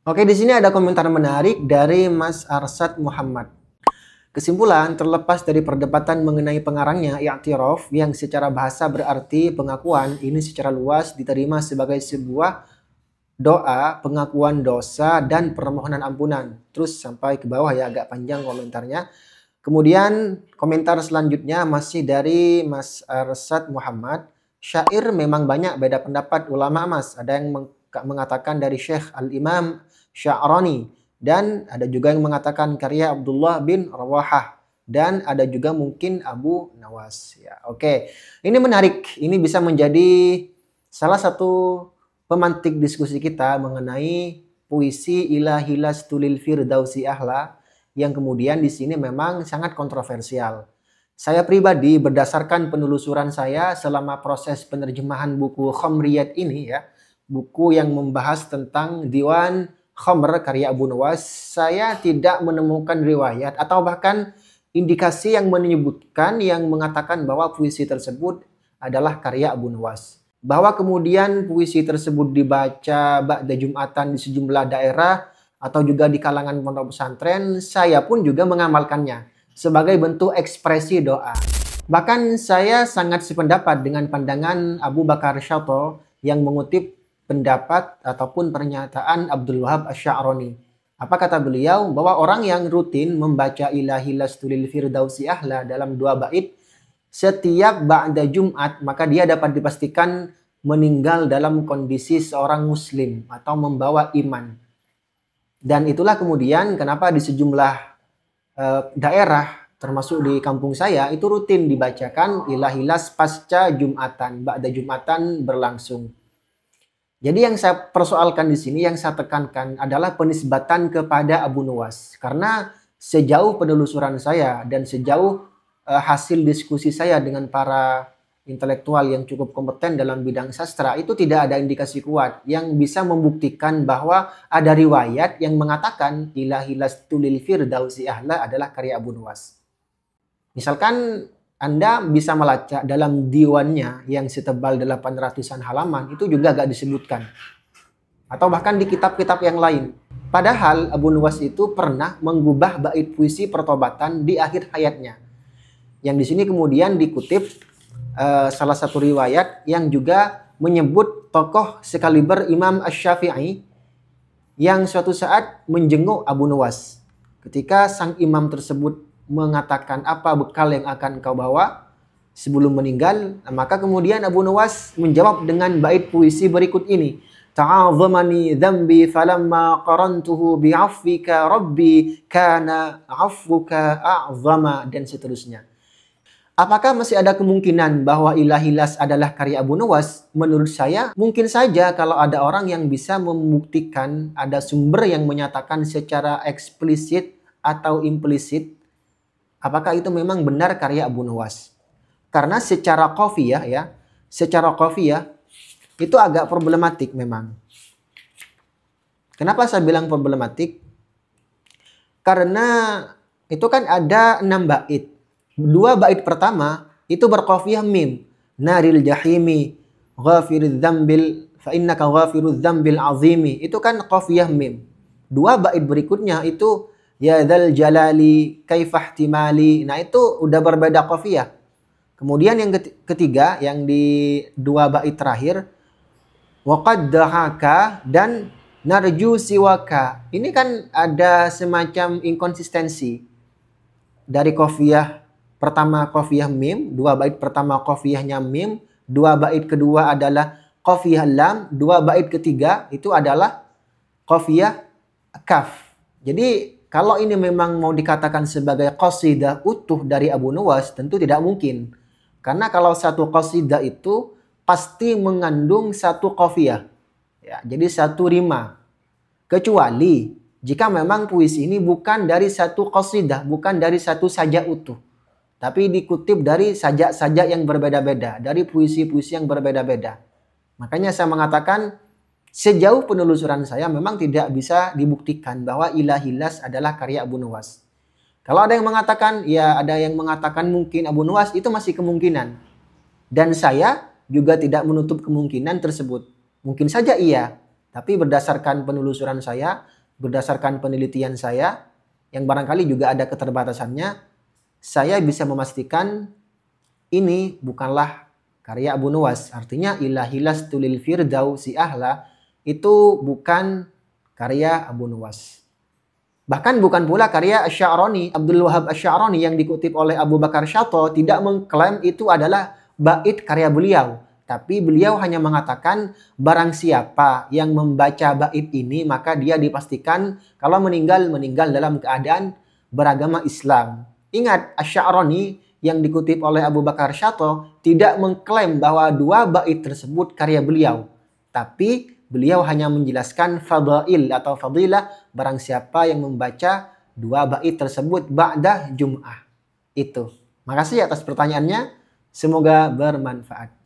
Oke, di sini ada komentar menarik dari Mas Arsad Muhammad. Kesimpulan, terlepas dari perdebatan mengenai pengarangnya, i'tiraf yang secara bahasa berarti pengakuan, ini secara luas diterima sebagai sebuah doa, pengakuan dosa, dan permohonan ampunan. Terus sampai ke bawah ya, agak panjang komentarnya. Kemudian komentar selanjutnya masih dari Mas Arsad Muhammad. Syair memang banyak beda pendapat ulama Mas. Ada yang mengatakan dari Syekh Al-Imam Sya'rani. Dan ada juga yang mengatakan karya Abdullah bin Rawahah. Dan ada juga mungkin Abu Nawas. Ya, oke. Ini menarik. Ini bisa menjadi salah satu pemantik diskusi kita mengenai puisi Ilahi Lastulil Firdausi Ahla yang kemudian di sini memang sangat kontroversial. Saya pribadi berdasarkan penelusuran saya selama proses penerjemahan buku Khamriyat ini ya, buku yang membahas tentang Diwan Khamr karya Abu Nawas, saya tidak menemukan riwayat atau bahkan indikasi yang menyebutkan yang mengatakan bahwa puisi tersebut adalah karya Abu Nawas. Bahwa kemudian puisi tersebut dibaca ba'da Jumatan di sejumlah daerah atau juga di kalangan pondok pesantren, saya pun juga mengamalkannya sebagai bentuk ekspresi doa. Bahkan saya sangat sependapat dengan pandangan Abu Bakar Syato yang mengutip pendapat ataupun pernyataan Abdul Wahab Asy-Sya'rani. Apa kata beliau? Bahwa orang yang rutin membaca Ilahi Lastulil Firdausi Ahla dalam 2 bait setiap ba'da Jumat, maka dia dapat dipastikan meninggal dalam kondisi seorang muslim atau membawa iman. Dan itulah kemudian kenapa di sejumlah daerah termasuk di kampung saya itu rutin dibacakan Ilahilas pasca Jumatan, ba'da Jumatan berlangsung. Jadi yang saya persoalkan di sini, yang saya tekankan adalah penisbatan kepada Abu Nawas. Karena sejauh penelusuran saya dan sejauh hasil diskusi saya dengan para intelektual yang cukup kompeten dalam bidang sastra, itu tidak ada indikasi kuat yang bisa membuktikan bahwa ada riwayat yang mengatakan Ilahi Lastulil Firdausi Ahla adalah karya Abu Nawas. Misalkan Anda bisa melacak dalam diwannya yang setebal 800-an halaman, itu juga gak disebutkan. Atau bahkan di kitab-kitab yang lain. Padahal Abu Nawas itu pernah mengubah bait puisi pertobatan di akhir hayatnya. Yang di sini kemudian dikutip salah satu riwayat yang juga menyebut tokoh sekaliber Imam Asy-Syafi'i yang suatu saat menjenguk Abu Nawas. Ketika sang imam tersebut mengatakan apa bekal yang akan kau bawa sebelum meninggal, maka kemudian Abu Nawas menjawab dengan bait puisi berikut ini. Ta'azamani dzambi falamma qarantuhu bi'afwika rabbi kana 'afwuka a'zama, dan seterusnya. Apakah masih ada kemungkinan bahwa Ilahilas adalah karya Abu Nawas? Menurut saya mungkin saja kalau ada orang yang bisa membuktikan, ada sumber yang menyatakan secara eksplisit atau implisit apakah itu memang benar karya Abu Nawas. Karena secara qafiyah ya, secara qafiyah itu agak problematik memang. Kenapa saya bilang problematik? Karena itu kan ada 6 bait. 2 bait pertama itu berqafiyah mim. Naril jahimi ghafiriz dzambil fa innaka ghafiruz dzambil azimi. Itu kan qafiyah mim. 2 bait berikutnya itu ya dzal jalali kaifahtimali. Nah, itu udah berbeda qafiyah. Kemudian yang ketiga yang di 2 bait terakhir waqad dahaka dan narju siwaka. Ini kan ada semacam inkonsistensi. Dari qafiyah pertama qafiyah mim, 2 bait pertama qafiyahnya mim, 2 bait kedua adalah qafiyah lam, 2 bait ketiga itu adalah qafiyah kaf. Jadi kalau ini memang mau dikatakan sebagai qasidah utuh dari Abu Nawas, tentu tidak mungkin. Karena kalau satu qasidah itu pasti mengandung 1 qafiyah. Ya, jadi 1 rima. Kecuali jika memang puisi ini bukan dari 1 qasidah, bukan dari 1 sajak utuh. Tapi dikutip dari sajak-sajak yang berbeda-beda, dari puisi-puisi yang berbeda-beda. Makanya saya mengatakan sejauh penelusuran saya memang tidak bisa dibuktikan bahwa Ilahilas adalah karya Abu Nawas. Kalau ada yang mengatakan, ya ada yang mengatakan mungkin Abu Nawas, itu masih kemungkinan. Dan saya juga tidak menutup kemungkinan tersebut. Mungkin saja iya. Tapi berdasarkan penelusuran saya, berdasarkan penelitian saya, yang barangkali juga ada keterbatasannya, saya bisa memastikan ini bukanlah karya Abu Nuwas. Artinya ilahilas tulil firdausi ahla itu bukan karya Abu Nuwas. Bahkan bukan pula karya Asy-Sya'rani, Abdul Wahab Asy-Sya'rani yang dikutip oleh Abu Bakar Syato tidak mengklaim itu adalah bait karya beliau. Tapi beliau hanya mengatakan barang siapa yang membaca bait ini maka dia dipastikan kalau meninggal dalam keadaan beragama Islam. Ingat, Asy-Sya'rani yang dikutip oleh Abu Bakar Syato tidak mengklaim bahwa dua bait tersebut karya beliau. Tapi beliau hanya menjelaskan fadail atau fadilah barang siapa yang membaca dua bait tersebut ba'da Jum'ah. Itu. Makasih atas pertanyaannya. Semoga bermanfaat.